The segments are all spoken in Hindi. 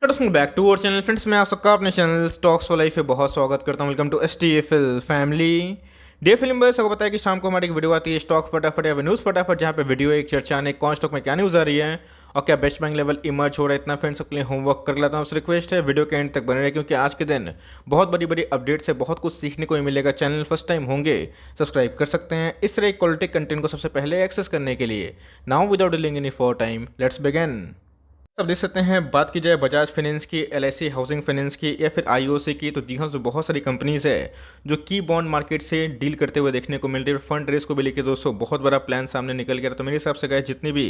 Back to our channel friends. मैं आप सबका अपने चैनल स्टॉक्स फॉर लाइफ पे बहुत स्वागत करता हूं। Welcome to S T F L family. डे फिल्म बस आपको पता है कि शाम को हमारी एक वीडियो आती है स्टॉक फटाफट या न्यूज़ फटाफट, जहां पे वीडियो एक चर्चा आने कौन स्टॉक में क्या न्यूज़ आ रही है और क्या बेस्ट बैंक लेवल इमर्ज हो रहा है। इतना फ्रेंड्स अपने होमवर्क कर लेता हूँ। उस रिक्वेस्ट है वीडियो के एंड तक बने रहे, क्योंकि आज के दिन बहुत बड़ी बड़ी अपडेट्स है, बहुत कुछ सीखने को मिलेगा। चैनल फर्स्ट टाइम होंगे सब्सक्राइब कर सकते हैं इस तरह क्वालिटी कंटेंट को सबसे पहले एक्सेस करने के लिए। Now without delaying any for time let's begin. अब देख सकते हैं, बात की जाए बजाज फाइनेंस की, एलआईसी हाउसिंग फाइनेंस की या फिर आईओसी की, तो जी हाँ, जो बहुत सारी कंपनीज है जो की बॉन्ड मार्केट से डील करते हुए देखने को मिल रही है। फंड रेस को भी लेकर दोस्तों बहुत बड़ा प्लान सामने निकल गया। तो मेरे हिसाब से गाइस, जितनी भी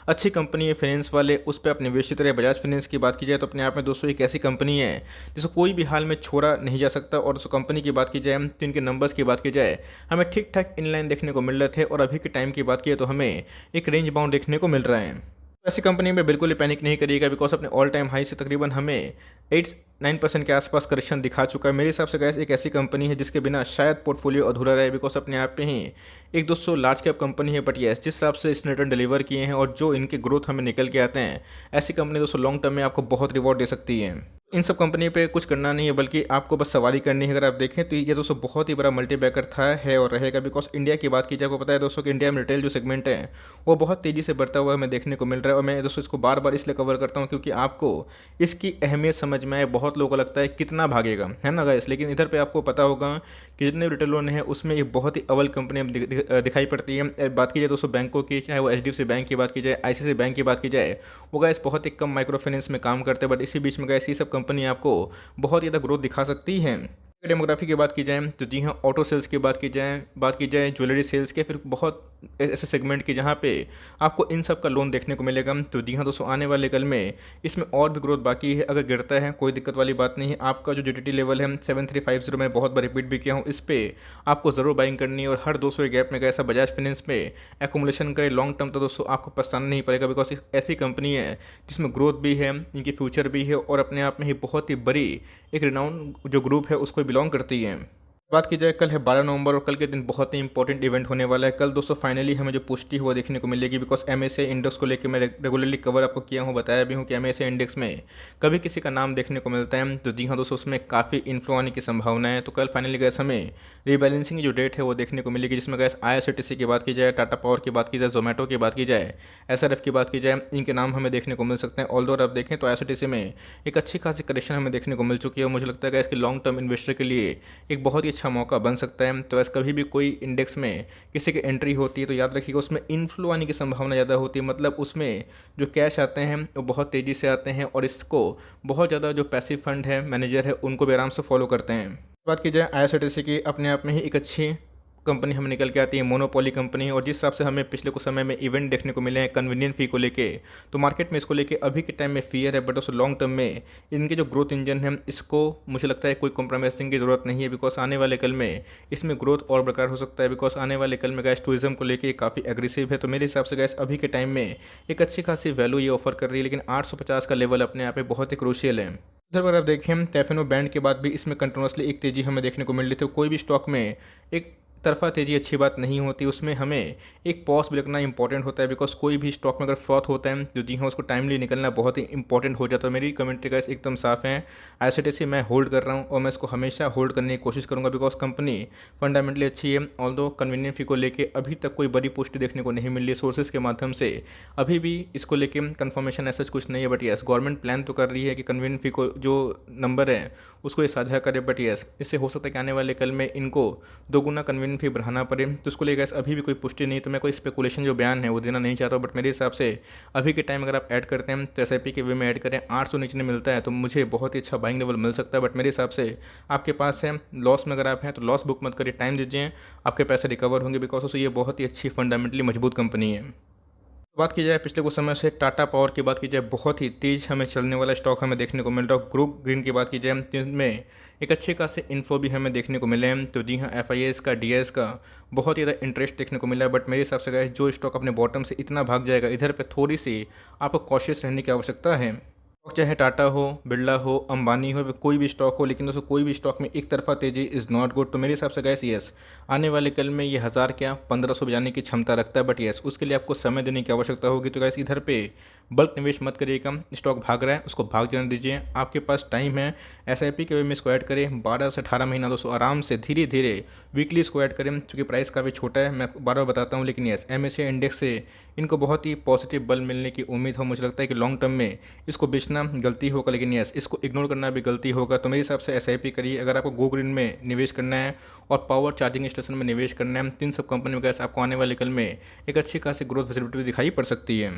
अच्छी कंपनी है फाइनेंस वाले, उस पर आप निवेशित रहे। बजाज फाइनेंस की बात की जाए तो अपने आप में दोस्तों एक ऐसी कंपनी है जिसको कोई भी हाल में छोड़ा नहीं जा सकता। और उस कंपनी की बात की जाए तो इनके नंबर्स की बात की जाए हमें ठीक ठाक इनलाइन देखने को मिल रहे थे, और अभी के टाइम की बात की तो हमें एक रेंज बाउंड देखने को मिल रहा है। ऐसी कंपनी में बिल्कुल ही पैनिक नहीं करिएगा, बिकॉज अपने ऑल टाइम हाई से तकरीबन हमें 8-9% के आसपास करेक्शन दिखा चुका है। मेरे हिसाब से गैस एक ऐसी कंपनी है जिसके बिना शायद पोर्टफोलियो अधूरा रहे, बिकॉज अपने आप पे ही एक दोस्तों लार्ज कैप कंपनी है। बट यस, जिस हिसाब से इसने रिटर्न डिलीवर किए हैं और जो इनके ग्रोथ हमें निकल के आते हैं, ऐसी कंपनी दोस्तों लॉन्ग टर्म में आपको बहुत रिवॉर्ड दे सकती है। इन सब कंपनी पे कुछ करना नहीं है, बल्कि आपको बस सवारी करनी है। अगर आप देखें तो ये दोस्तों बहुत ही बड़ा मल्टीबैगर था, है और रहेगा। बिकॉज इंडिया की बात की जाए, आपको पता है दोस्तों कि इंडिया में रिटेल जो सेगमेंट है वो बहुत तेज़ी से बढ़ता हुआ हमें देखने को मिल रहा है। और मैं दोस्तों इसको बार बार इसलिए कवर करता हूँ क्योंकि आपको इसकी अहमियत समझ में आए। बहुत लोगों को लगता है कितना भागेगा, है ना गाइस, लेकिन इधर पे आपको पता होगा कि जितने भी रिटेल लोन है उसमें एक बहुत ही अव्वल कंपनी दिखाई पड़ती है। बात की जाए दोस्तों बैंकों की, चाहे वो एचडीएफसी बैंक की बात की जाए, आईसीआईसीआई बैंक की बात की जाए, वो गाइस बहुत ही कम माइक्रो फाइनेंस में काम करते हैं। बट इसी बीच में गाइस ये सब कंपनी आपको बहुत ज़्यादा ग्रोथ दिखा सकती है। डेमोग्राफी की बात की जाए तो जी हाँ, ऑटो सेल्स की बात की जाए ज्वेलरी सेल्स के, फिर बहुत ऐसे सेगमेंट की जहाँ पे आपको इन सब का लोन देखने को मिलेगा। तो जी हाँ दोस्तों, आने वाले कल में इसमें और भी ग्रोथ बाकी है। अगर गिरता है कोई दिक्कत वाली बात नहीं है। आपका जो जीटीटी लेवल है 7350 में बहुत बार रिपीट भी किया हूँ, इस पर आपको ज़रूर बाइंग करनी है। और हर 200 गैप में ऐसा बजाज फाइनेंस में एकोमुलेशन करें लॉन्ग टर्म, तो दोस्तों आपको पछताना नहीं पड़ेगा। बिकॉज ऐसी कंपनी है जिसमें ग्रोथ भी है, इनकी फ्यूचर भी है, और अपने आप में ही बहुत ही बड़ी एक रिनाउंड जो ग्रुप है उसको बिलोंग करती है। बात की जाए, कल है 12 नवंबर और कल के दिन बहुत ही इंपॉर्टेंट इवेंट होने वाला है। कल दोस्तों फाइनली हमें जो पुष्टि हुआ देखने को मिलेगी। बिकॉज एमएसए इंडेक्स को लेकर मैं रेगुलरली कवर आपको किया हूँ, बताया भी हूँ कि एमएसए इंडेक्स में कभी किसी का नाम देखने को मिलता है तो जी हाँ दोस्तों, उसमें काफ़ी इन्फ्लो आने की संभावना है। तो कल फाइनली गैस हमें रीबैलेंसिंग की जो डेट है वो देखने को मिलेगी, जिसमें गैस आईआरसीटीसी की बात की जाए, टाटा पावर की बात की जाए, जोमेटो की बात की जाए, एसआरएफ की बात की जाए, इनके नाम हमें देखने को मिल सकते हैं। ऑल्दो आप देखें तो आईआरसीटीसी में एक अच्छी खासी करेक्शन हमें देखने को मिल चुकी है, और मुझे लगता है इसके लॉन्ग टर्म इन्वेस्टर के लिए एक बहुत ही अच्छा मौका बन सकता है। तो ऐसे कभी भी कोई इंडेक्स में किसी की एंट्री होती है तो याद रखिएगा उसमें इनफ्लो आने की संभावना ज़्यादा होती है। मतलब उसमें जो कैश आते हैं वो बहुत तेज़ी से आते हैं, और इसको बहुत ज़्यादा जो पैसिव फंड है, मैनेजर है, उनको भी आराम से फॉलो करते हैं। बात की जाए आईआरसीटीसी की, अपने आप में ही एक अच्छी कंपनी हमें निकल के आती है, मोनोपोली कंपनी। और जिस हिसाब से हमें पिछले कुछ समय में इवेंट देखने को मिले हैं कन्वीनियंट फी को लेके, तो मार्केट में इसको लेके अभी के टाइम में फियर है। बट उस लॉन्ग टर्म में इनके जो ग्रोथ इंजन है, इसको मुझे लगता है कोई कॉम्प्रोमाइजिंग की ज़रूरत नहीं है। बिकॉज आने वाले कल में इसमें ग्रोथ और बरकरार हो सकता है। बिकॉज आने वाले कल में गैस टूरिज्म को लेके काफ़ी एग्रेसिव है। तो मेरे हिसाब से गैस अभी के टाइम में एक अच्छी खासी वैल्यू ये ऑफर कर रही है, लेकिन 850 का लेवल अपने आप में बहुत ही क्रूशियल है। उधर अगर आप देखें टेफिनो बैंड के बाद भी इसमें कंटिन्यूसली एक तेज़ी हमें देखने को मिल रही थी। कोई भी स्टॉक में एक तरफा तेज़ी अच्छी बात नहीं होती, उसमें हमें एक पॉज भी रखना इंपॉर्टेंट होता है। बिकॉज कोई भी स्टॉक में अगर फ्रॉथ होता है तो जी हाँ, उसको टाइमली निकलना बहुत ही इंपॉर्टेंट हो जाता है। मेरी कमेंट्री का एकदम साफ है, आईआरसीटीसी मैं होल्ड कर रहा हूँ और मैं इसको हमेशा होल्ड करने की कोशिश करूँगा। बिकॉज कंपनी फंडामेंटली अच्छी है। ऑल्दो कन्वीनियंट फी को लेके अभी तक कोई बड़ी पुष्टि देखने को नहीं मिल रही सोर्सेज के माध्यम से, अभी भी इसको लेके कंफर्मेशन ऐसा कुछ नहीं है। बट यस, गवर्नमेंट प्लान तो कर रही है कि कन्वीनियंट फी को जो नंबर है उसको ये साझा करे। बट यस, इससे हो सकता है कि आने वाले कल में इनको दोगुना कन्वीनियंट फी बढ़ाना पड़े। तो उसको लेकर अभी भी कोई पुष्टि नहीं, तो मैं कोई स्पेकुलेशन जो बयान है वो देना नहीं चाहता हूँ। बट मेरे हिसाब से अभी के टाइम अगर आप ऐड करते हैं तो एसआईपी के वे में ऐड करें, 800 नीचे में मिलता है तो मुझे बहुत ही अच्छा बाइंग लेवल मिल सकता है। बट मेरे हिसाब से आपके पास है लॉस में, अगर आप हैं तो लॉस बुक मत करिए, टाइम दीजिए, आपके पैसे रिकवर होंगे। बिकॉज उससे ये बहुत ही अच्छी फंडामेंटली मजबूत कंपनी है। बात की जाए पिछले कुछ समय से टाटा पावर की बात की जाए, बहुत ही तेज़ हमें चलने वाला स्टॉक हमें देखने को मिल रहा है। ग्रुप ग्रीन की बात की जाए तो इनमें एक अच्छे खासे इन्फो भी हमें देखने को मिले हैं। तो जी हाँ, एफआईएस का डीएस का बहुत ज़्यादा इंटरेस्ट देखने को मिला है। बट मेरे हिसाब से गाइस, जो स्टॉक अपने बॉटम से इतना भाग जाएगा, इधर पे थोड़ी सी आपको कॉशियस रहने की आवश्यकता है। स्टॉक चाहे टाटा हो, बिरला हो, अंबानी हो, कोई भी स्टॉक हो, लेकिन दोस्तों कोई भी स्टॉक में एक तरफा तेजी इज़ नॉट गुड। तो मेरे हिसाब से गैस यस, आने वाले कल में ये 1000 क्या 1500 बजाने की क्षमता रखता है। बट यस, उसके लिए आपको समय देने की आवश्यकता होगी। तो गैस इधर पे बल्क निवेश मत करिएगा। स्टॉक भाग रहा है उसको भाग जाने दीजिए, आपके पास टाइम है। एसआईपी के वे में इसको ऐड करें, 12 से 18 महीना दोस्तों आराम से धीरे धीरे वीकली इसको ऐड करें, क्योंकि प्राइस काफ़ी छोटा है, मैं बार बार बताता हूँ। लेकिन यस, एमएससीआई इंडेक्स से इनको बहुत ही पॉजिटिव बल मिलने की उम्मीद हो। मुझे लगता है कि लॉन्ग टर्म में इसको बेचना गलती होगा, लेकिन यस, इसको इग्नोर करना भी गलती होगा। तो मेरे हिसाब से एसआईपी करिए। अगर आपको गो ग्रीन में निवेश करना है और पावर चार्जिंग स्टेशन में निवेश करना है, तीन सब कंपनी में गैस आपको आने वाले कल में एक अच्छी खासी ग्रोथ विजिबिलिटी भी दिखाई पड़ सकती है।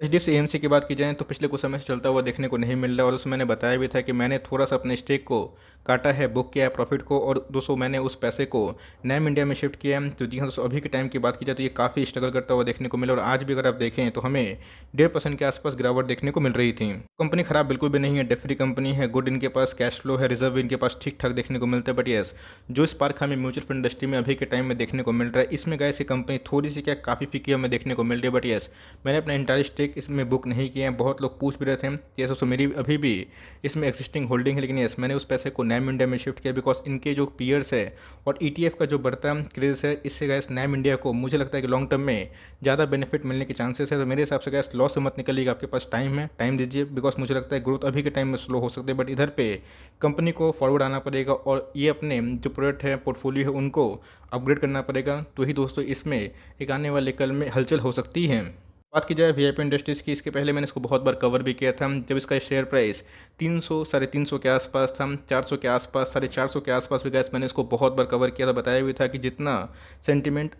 एचडीएफसी एएमसी की बात की जाए तो पिछले कुछ समय से चलता हुआ देखने को नहीं मिल रहा, और उसमें मैंने बताया भी था कि मैंने थोड़ा सा अपने स्टेक को काटा है, बुक किया है प्रॉफिट को, और दोस्तों मैंने उस पैसे को नैम इंडिया में शिफ्ट किया है। तो जी हाँ दोस्तों, अभी के टाइम की बात की जाए तो ये काफ़ी स्ट्रगल करता हुआ देखने को मिला, और आज भी अगर आप देखें तो हमें 1.5% के आसपास गिरावट देखने को मिल रही थी। कंपनी खराब बिल्कुल भी नहीं है, डेट फ्री कंपनी है, गुड इनके पास कैश फ्लो है, रिजर्व इनके पास ठीक ठाक देखने को मिलता है। बट यस, जो स्पार्क हमें म्यूचुअल फंड इंडस्ट्री में अभी के टाइम में देखने को मिल रहा है, इसमें गैस ये कंपनी थोड़ी सी क्या काफ़ी फीकी हमें देखने को मिल रही है। बट यस, मैंने अपना इंटायर स्टेक इसमें बुक नहीं किया है। बहुत लोग पूछ भी रहे थे कि ऐसा मेरी अभी भी इसमें एक्जिस्टिंग होल्डिंग है, लेकिन यस, मैंने उस पैसे को नैम इंडिया में शिफ्ट किया, बिकॉज इनके जो पीयर्स है और ईटीएफ का जो बढ़ता क्रेज है, इससे गैस नैम इंडिया को मुझे लगता है कि लॉन्ग टर्म में ज़्यादा बेनिफिट मिलने के चांसेस है। तो मेरे हिसाब से गैस लॉस से मत निकलिएगा, आपके पास टाइम है, टाइम दीजिए, बिकॉज मुझे लगता है ग्रोथ अभी के टाइम में स्लो हो सकती है। बट इधर पे कंपनी को फॉरवर्ड आना पड़ेगा, और ये अपने जो प्रोडक्ट है, पोर्टफोलियो है, उनको अपग्रेड करना पड़ेगा। तो ही दोस्तों इसमें एक आने वाले कल में हलचल हो सकती है। बात की जाए वीआईपी इंडस्ट्रीज़ की, इसके पहले मैंने इसको बहुत बार कवर भी किया था, जब इसका शेयर प्राइस 300 350 के आसपास था, 400 के आसपास, 450 के आसपास भी गैस मैंने इसको बहुत बार कवर किया था। बताया भी था कि जितना सेंटिमेंट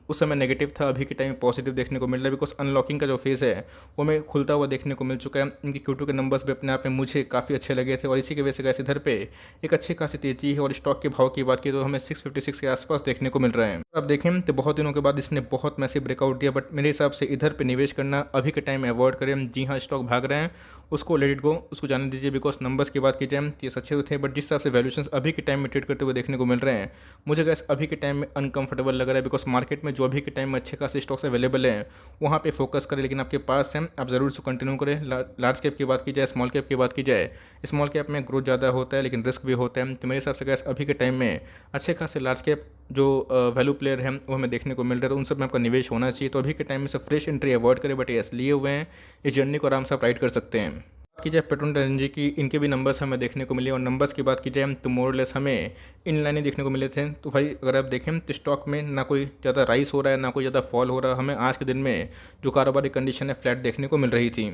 उस समय नेगेटिव था, अभी के टाइम में पॉजिटिव देखने को मिल रहा है, बिकॉज अनलॉकिंग का जो फेज़ है वो मैं खुलता हुआ देखने को मिल चुका है। इनकी Q2 के नंबर्स भी अपने आप में मुझे काफ़ी अच्छे लगे थे, और इसी की वजह से गैस इधर पे एक अच्छी खासी तेजी है। और स्टॉक के भाव की बात की तो हमें 656 के आसपास देखने को मिल रहा है। अब देखें तो बहुत दिनों के बाद इसने बहुत मैसिव ब्रेकआउट दिया, बट मेरे हिसाब से इधर पर निवेश करना अभी के टाइम में अवॉइड करें। जी हाँ, स्टॉक भाग रहे हैं, उसको लेट इट गो, उसको जाने दीजिए। बिकॉज नंबर्स की बात की जाए तो ये सच्चे तो थे, बट जिस हिसाब से वैल्यूएशंस अभी के टाइम में ट्रेड करते हुए देखने को मिल रहे हैं, मुझे गैस अभी के टाइम में अनकंफर्टेबल लग रहा है। बिकॉज मार्केट में जो अभी के टाइम में अच्छे खासे स्टॉक्स अवेलेबल हैं वहाँ पे फोकस करें, लेकिन आपके पास है, आप ज़रूर इसको कंटिन्यू करें। लार्ज कैप की बात की जाए, स्मॉल कैप की बात की जाए, स्मॉल कैप में ग्रोथ ज़्यादा होता है लेकिन रिस्क भी होता है। तो मेरे हिसाब से गैस अभी के टाइम में अच्छे खासे लार्ज कैप जो वैल्यू प्लेयर हैं वो हमें देखने को मिल रहा है, तो उन सब में आपका निवेश होना चाहिए। तो अभी के टाइम में से फ्रेश एंट्री अवॉइड करें, बट यस, लिए हुए हैं, इस जर्नी को आराम से आप राइड कर सकते हैं। बात की जाए पेट्रोल एनर्जी की, इनके भी नंबर्स हमें देखने को मिले, और नंबर्स की बात की जाए तो मोरलेस हमें इन लाइन देखने को मिले थे। तो भाई अगर आप देखें तो स्टॉक में ना कोई ज़्यादा राइस हो रहा है, ना कोई ज़्यादा फॉल हो रहा है। हमें आज के दिन में जो कारोबारी कंडीशन है फ्लैट देखने को मिल रही थी।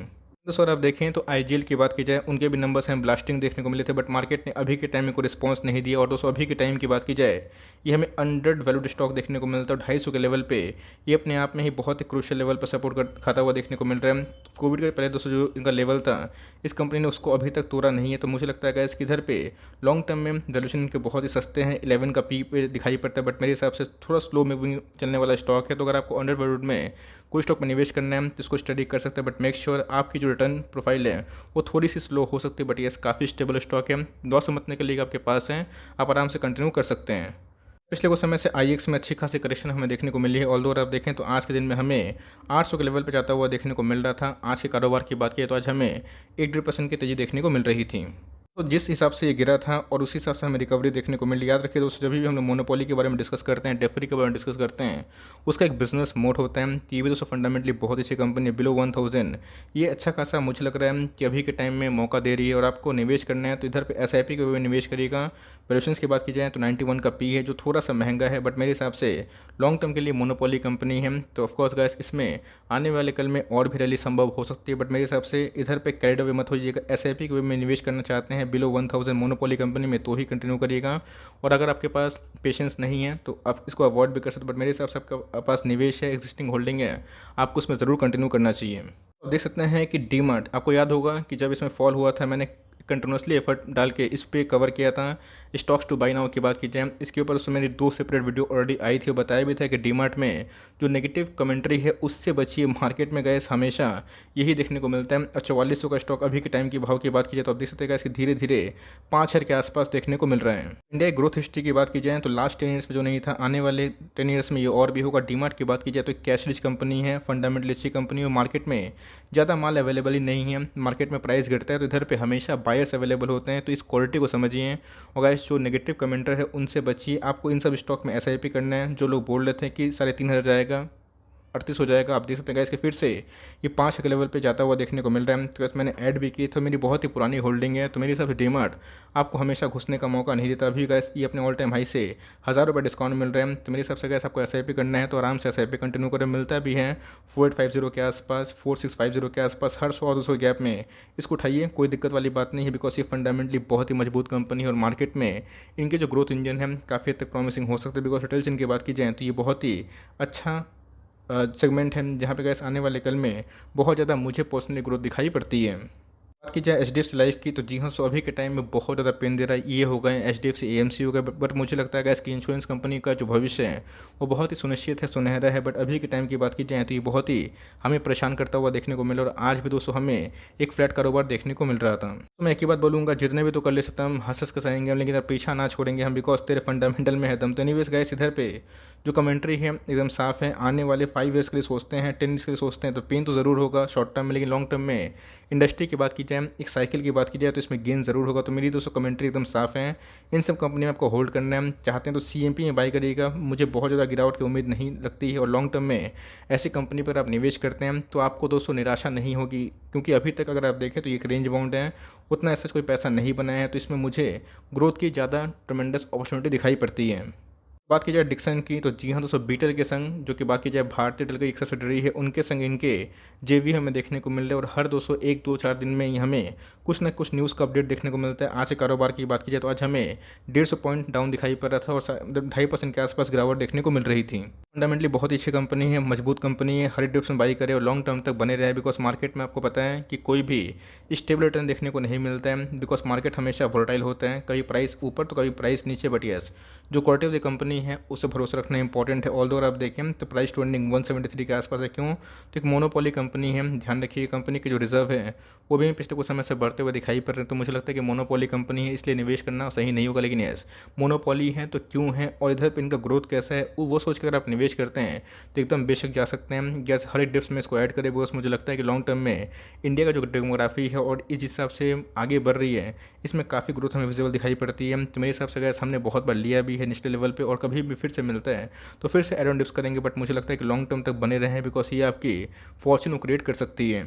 तो सर आप देखें तो आईजीएल की बात की जाए, उनके भी नंबर्स हैं ब्लास्टिंग देखने को मिले थे, बट मार्केट ने अभी के टाइम में कोई रिस्पांस नहीं दिया। और दोस्तों अभी के टाइम की बात की जाए, ये हमें अंडर वैल्यूड स्टॉक देखने को मिलता है 250 के लेवल पे। ये अपने आप में ही बहुत ही क्रूशियल लेवल पर सपोर्ट कर खाता हुआ देखने को मिल रहा है। कोविड के पहले दोस्तों जो इनका लेवल था, इस कंपनी ने उसको अभी तक तोड़ा नहीं है। तो मुझे लगता है कि इसके इधर पे लॉन्ग टर्म में वैल्यूशन इनके बहुत ही सस्ते हैं, 11 का पी पे दिखाई पड़ता है, बट मेरे हिसाब से थोड़ा स्लो मूविंग चलने वाला स्टॉक है। तो अगर आपको अंडर वैल्यूड में कोई स्टॉक में निवेश करना है तो इसको स्टडी कर सकते हैं, बट मेक श्योर आपकी जो रिटर्न प्रोफाइल है वो थोड़ी सी स्लो हो सकती है। बट ये काफ़ी स्टेबल स्टॉक है, लॉस से मत निकलिएगा, आपके पास है, आप आराम से कंटिन्यू कर सकते हैं। पिछले कुछ समय से आईएक्स में अच्छी खासी करेक्शन हमें देखने को मिली है। ऑल्दो अगर आप देखें तो आज के दिन में हमें 800 के लेवल पर जाता हुआ देखने को मिल रहा था। आज के कारोबार की बात की तो आज हमें 1.5% की तेज़ी देखने को मिल रही थी। तो जिस हिसाब से ये गिरा था और उसी हिसाब से हमें रिकवरी देखने को मिली। याद रखिए दोस्तों, जब भी हम लोग मोनोपोली के बारे में डिस्कस करते हैं, डेफरी के बारे में डिस्कस करते हैं, उसका एक बिजनेस मोड होता है। ये भी दोस्तों फंडामेंटली बहुत अच्छी कंपनी है, बिलो 1000 ये अच्छा खासा मुझे लग रहा है कि अभी के टाइम में मौका दे रही है। और आपको निवेश करना है तो इधर पे एसआईपी के वे निवेश करिएगा। वैल्यूएशंस की बात की जाए तो 91 का पी है, जो थोड़ा सा महंगा है, बट मेरे हिसाब से लॉन्ग टर्म के लिए मोनोपोली कंपनी है। तो ऑफकोर्स गाइस, इसमें आने वाले कल में और भी रैली संभव हो सकती है, बट मेरे हिसाब से इधर पे कैरिड अवे मत होइएगा। एसआईपी के वे में निवेश करना चाहते हैं बिलो 1000 मोनोपोली कंपनी में, तो ही कंटिन्यू करिएगा। और अगर आपके पास पेशेंस नहीं है तो आप इसको अवॉइड भी कर सकते हो, बट मेरे हिसाब से आपका पास निवेश है, एग्जिस्टिंग होल्डिंग है, आपको उसमें ज़रूर कंटिन्यू करना चाहिए। तो देख सकते हैं कि डीमार्ट, आपको याद होगा कि जब इसमें फॉल हुआ था मैंने कंटिन्यूसली एफर्ट डाल के इस पे कवर किया था। स्टॉक्स टू बाई नाउ की बात की जाए, इसके ऊपर उसमें मेरी 2 सेपरेट वीडियो ऑलरेडी आई थी और बताया भी था कि डीमार्ट में जो नेगेटिव कमेंट्री है उससे बचिए। मार्केट में गए हमेशा यही देखने को मिलता है। और 4400 का स्टॉक अभी के टाइम की भाव की बात की जाए तो आप देख सकते हैं इसकी धीरे धीरे 5000 के आसपास देखने को मिल रहा है। इंडिया ग्रोथ हिस्ट्री की बात की जाए तो लास्ट 10 ईयर्स में जो नहीं था, आने वाले 10 ईयर्स में ये और भी होगा। डीमार्ट की बात की जाए तो कैश रिच कंपनी है, फंडामेंटली अच्छी कंपनी है, मार्केट में ज़्यादा माल अवेलेबल ही नहीं है। मार्केट में प्राइस गिरता है तो इधर पे हमेशा बायर्स अवेलेबल होते हैं, तो इस क्वालिटी को समझिए। और गाइस, जो नेगेटिव कमेंटर है उनसे बचिए। आपको इन सब स्टॉक में एसआईपी करना है। जो लोग बोल रहे थे कि 3500 जाएगा, 38 हो जाएगा। आप देख सकते हैं गाइस कि फिर से ये 5 के लेवल पे जाता हुआ देखने को मिल रहा है। तो गाइस मैंने ऐड भी की, तो मेरी बहुत ही पुरानी होल्डिंग है, तो मेरे हिसाब से डीमार्ट आपको हमेशा घुसने का मौका नहीं देता। अभी गाइस ये अपने ऑल टाइम हाई से 1000 रुपये डिस्काउंट मिल रहा है। तो मेरे हिसाब से गाइस आपको SIP करना है तो आराम से SIP कंटिन्यू करें, मिलता भी है 4850 के आसपास, 4650 के आसपास, हर 100-200 गैप में इसको उठाइए, कोई दिक्कत वाली बात नहीं है। बिकॉज ये फंडामेंटली बहुत ही मजबूत कंपनी है और मार्केट में इनके जो ग्रोथ इंजन है काफ़ी हद तक प्रॉमिसिंग हो सकते हैं। बिकॉज रिटेल चेन की बात की जाए तो ये बहुत ही अच्छा सेगमेंट है जहाँ पे गैस आने वाले कल में बहुत ज़्यादा मुझे पर्सनली ग्रोथ दिखाई पड़ती है। बात की जाए HDFC लाइफ की, तो जी हाँ, सो अभी के टाइम में बहुत ज़्यादा पेन दे रहा है। ये हो गए HDFC AMC हो गए, बट मुझे लगता है गैस कि इंश्योरेंस कंपनी का जो भविष्य है वो बहुत ही सुनिश्चित है, सुनहरा है। बट अभी के टाइम की बात की जाए तो ये बहुत ही हमें परेशान करता हुआ देखने को मिला और आज भी दोस्तों हमें एक फ्लैट कारोबार देखने को मिल रहा था। तो मैं एक ही बात बोलूँगा, जितने भी तो कर ले सकते हम हंस हंस के सहेंगे हम, लेकिन यार पीछा ना छोड़ेंगे हम, बिकॉज तेरे फंडामेंटल में है दम। तो एनीवेज गाइस, इधर पे जो कमेंट्री है एकदम साफ है, आने वाले 5 ईयर्स के लिए सोचते हैं, 10 ईयर्स के लिए सोचते हैं तो पेन तो ज़रूर होगा शॉर्ट टर्म में, लेकिन लॉन्ग टर्म में इंडस्ट्री की बात की जाए, एक साइकिल की बात की जाए तो इसमें गेन ज़रूर होगा। तो मेरी दोस्तों कमेंट्री एकदम साफ है, इन सब कंपनी में आपको होल्ड करना है। चाहते हैं तो CMP में बाई करिएगा, मुझे बहुत ज़्यादा गिरावट की उम्मीद नहीं लगती है। और लॉन्ग टर्म में ऐसी कंपनी पर आप निवेश करते हैं तो आपको दोस्तों निराशा नहीं होगी, क्योंकि अभी तक अगर आप देखें तो ये एक रेंज बाउंड है, उतना ऐसा कोई पैसा नहीं बनाया है। तो इसमें मुझे ग्रोथ की ज़्यादा ट्रमेंडस अपॉर्चुनिटी दिखाई पड़ती है। बात की जाए डिक्सन की, तो जी हाँ दोस्तों, बीटल के संग जो कि बात की जाए भारतीय टेल की एक सब्सिडरी है, उनके संग इनके JV हमें देखने को मिल रहे हैं। और हर दोस्तों 1-2-4 दिन में ही हमें कुछ ना कुछ न्यूज़ का अपडेट देखने को मिलता है। आज के कारोबार की बात की जाए तो आज हमें 150 पॉइंट डाउन दिखाई पड़ रहा था और 2.5% के आसपास गिरावट देखने को मिल रही थी। फंडामेंटली बहुत ही अच्छी कंपनी है, मजबूत कंपनी है, हर डिप्स में बाई करे और लॉन्ग टर्म तक बने रहे। बिकॉज मार्केट में आपको पता है कि कोई भी स्टेबल रिटर्न देखने को नहीं मिलता है, बिकॉज मार्केट हमेशा वोलेटाइल होता है, कभी प्राइस ऊपर तो कभी प्राइस नीचे। बट यस, जो क्वालिटी ऑफ द कंपनी है उससे भरोसा रखना इंपॉर्टेंट है। ऑल दो आप देखें तो प्राइस ट्रेंडिंग 173 के आसपास है। क्यों? तो एक मोनोपोली कंपनी है, ध्यान रखिए कंपनी के जो रिजर्व है वो भी पिछले कुछ समय से बढ़ते हुए दिखाई पड़ रहे हैं। तो मुझे लगता है कि मोनोपोली कंपनी है, इसलिए निवेश करना सही नहीं होगा। लेकिन यस, मोनोपोली है तो क्यों है और इधर पर इनका ग्रोथ कैसा है वो सोच कर अगर आप निवेश करते हैं तो एकदम बेशक जा सकते हैं। गैस हर एक डिप्स में इसको ऐड करें, बिकॉज मुझे लगता है कि लॉन्ग टर्म में इंडिया का जो डेमोग्राफी है और इस हिसाब से आगे बढ़ रही है, इसमें काफ़ी ग्रोथ हमें विजिबल दिखाई पड़ती है। तो मेरे हिसाब से गैस हमने बहुत बार लिया भी है नेशनल लेवल पे, और कभी भी फिर से मिलता है तो फिर से एड ऑन डिप्स करेंगे। बट मुझे लगता है कि लॉन्ग टर्म तक बने रहें, बिकॉज ये आपकी फॉर्चून क्रिएट कर सकती है।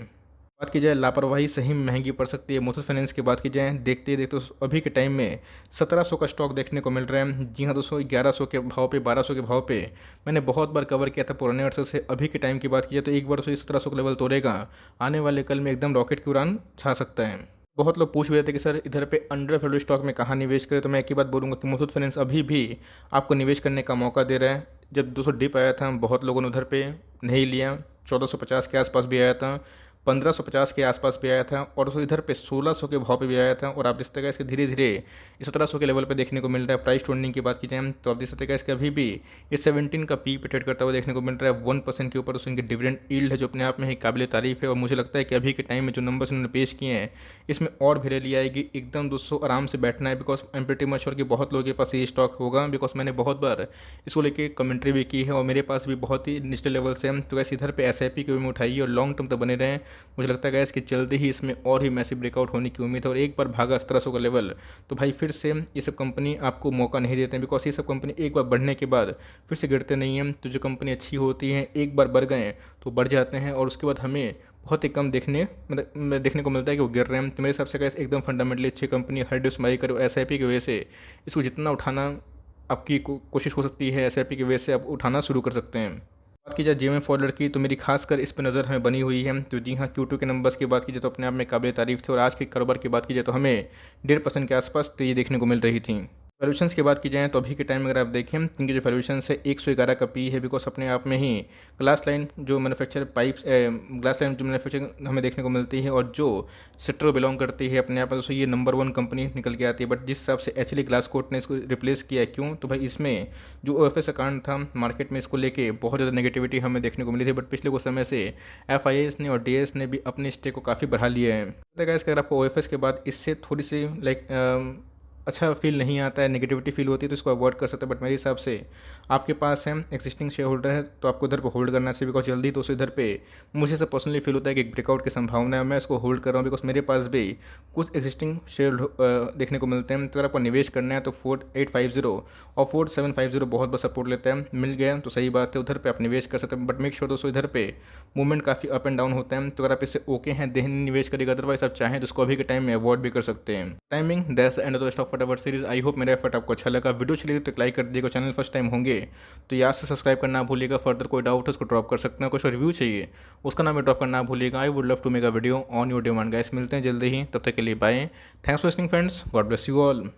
बात की जाए लापरवाही सही में महंगी पड़ सकती है। मुथूट फाइनेंस की बात की जाए, देखते देखते अभी के टाइम में 1700 का स्टॉक देखने को मिल रहा है। जी हाँ दोस्तों, 1100 के भाव पे, 1200 के भाव पे मैंने बहुत बार कवर किया था पुराने वर्षों से। अभी के टाइम की बात की जाए तो एक बार तो 1700 का लेवल तोड़ेगा, आने वाले कल में एकदम रॉकेट की उड़ान छा सकता है। बहुत लोग पूछ भी रहे थे कि सर इधर पे अंडर वैल्यू स्टॉक में कहाँ निवेश करें, तो मैं एक ही बात बोलूँगा कि मुथूट फाइनेंस अभी भी आपको निवेश करने का मौका दे रहा है। जब 200 डिप आया था बहुत लोगों ने उधर पे नहीं लिया, 1450 के आसपास भी आया था, 1550 के आसपास भी आया था, और उसको इधर पे 1600 के भाव पे भी आया था। और आप देख सकते हैं इसके धीरे धीरे 1700 के लेवल पे देखने को मिल रहा है। प्राइस ट्रेंडिंग की बात की जाए तो आप देख सकते हैं इसके अभी भी इस 17 का पीक पे ट्रेड करता हुआ देखने को मिल रहा है। 1% के ऊपर उसकी डिविडेंड यील्ड है जो अपने आप में ही काबिल तारीफ है। और मुझे लगता है कि अभी के टाइम में जो नंबर्स उन्होंने पेश किए हैं इसमें और भी रैली आएगी। एकदम दोस्तों आराम से बैठना है, because I am pretty much sure कि बहुत लोगों के पास ये स्टॉक होगा, बिकॉज मैंने बहुत बार इसको लेके कमेंट्री भी की है और मेरे पास भी बहुत ही निश्चित लेवल से हम। तो वैसे इधर पे SIP के वे में उठाइए और लॉन्ग टर्म तक बने रहें। मुझे लगता है कि जल्दी ही इसमें और ही मैसिव ब्रेकआउट होने की उम्मीद है। और एक बार भागा 1700 का लेवल तो भाई फिर से ये सब कंपनी आपको मौका नहीं देते हैं, बिकॉज ये सब कंपनी एक बार बढ़ने के बाद फिर से गिरते नहीं हैं। तो जो कंपनी अच्छी होती हैं एक बार बढ़ गए तो बढ़ जाते हैं और उसके बाद हमें बहुत ही कम देखने को मिलता है कि वो गिर रहे हैं। तो मेरे हिसाब से एकदम फंडामेंटली अच्छी कंपनी हर डिप्स बाई करे और SIP की वजह से इसको जितना उठाना आपकी कोशिश हो सकती है SIP की वजह से आप उठाना शुरू कर सकते हैं। बात की जाए GMM फॉरवर्ड की, तो मेरी खासकर इस पर नज़र हमें बनी हुई है। तो जी हाँ, Q2 के नंबर्स की बात की जाए तो अपने आप में काबिल तारीफ थे, और आज के कारोबार की बात की जाए तो हमें 1.5% के आसपास तेजी देखने को मिल रही थी। वैल्यूएशंस की बात की जाए तो अभी के टाइम में अगर आप देखें इनकी जो वैल्यूएशन है 111 का पी है, बिकॉज अपने आप में ही ग्लास लाइन जो मैन्युफैक्चर पाइप्स ग्लास लाइन जो मैन्युफैक्चरिंग हमें देखने को मिलती है और जो सेक्टर बिलोंग करती है अपने आप में, तो ये नंबर 1 कंपनी निकल के आती है। बट जिस हिसाब से HLE ग्लासकोट ने इसको रिप्लेस किया है, क्यों? तो भाई इसमें जो OFS अकाउंट था मार्केट में इसको लेके बहुत ज़्यादा नेगेटिविटी हमें देखने को मिली थी। बट पिछले कुछ समय से FIS ने और DS ने भी अपने स्टेक को काफ़ी बढ़ा लिया है। अगर आपको OFS के बाद इससे थोड़ी सी अच्छा फील नहीं आता है, नेगेटिविटी फील होती है तो इसको अवॉइड कर सकते हैं। बट मेरे हिसाब से आपके पास है एक्जिस्टिंग शेयर होल्डर है तो आपको इधर पे होल्ड करना चाहिए, बिकॉज जल्दी तो इधर पे मुझे से पर्सनली फील होता है कि एक ब्रेकआउट की संभावना है। मैं इसको होल्ड कर रहा हूँ बिकॉज मेरे पास भी कुछ एक्जिस्टिंग शेयर देखने को मिलते हैं। तो अगर आपको निवेश करना है तो 4850 और 4750 बहुत बड़ा सपोर्ट लेते हैं, मिल गया तो सही बात है, उधर पे आप निवेश कर सकते हैं। बट मेक श्योर दोस्तों इधर पे मूवमेंट काफ़ी अप एंड डाउन होते हैं, तो अगर आप इससे ओके हैं देन निवेश करिएगा, अदरवाइज आप चाहें तो इसको अभी के टाइम में अवॉइड भी कर सकते हैं। Timing that's end of the stock फटाफट सीरीज। आई होप मेरा एफर्ट आपको अच्छा लगा। वीडियो चलिए तो लाइक कर दीजिएगा, चैनल फर्स्ट टाइम होंगे तो याद से सब्सक्राइब करना ना भूलिएगा। फर्दर कोई डाउट है उसको ड्रॉप कर सकते हैं, कुछ रिव्यू चाहिए उसका नाम ड्रॉप करना ना भूलिएगा। I would love to make a video on your demand guys. मिलते हैं जल्दी ही, तब तक के लिए bye. Thanks for listening friends, God bless you all.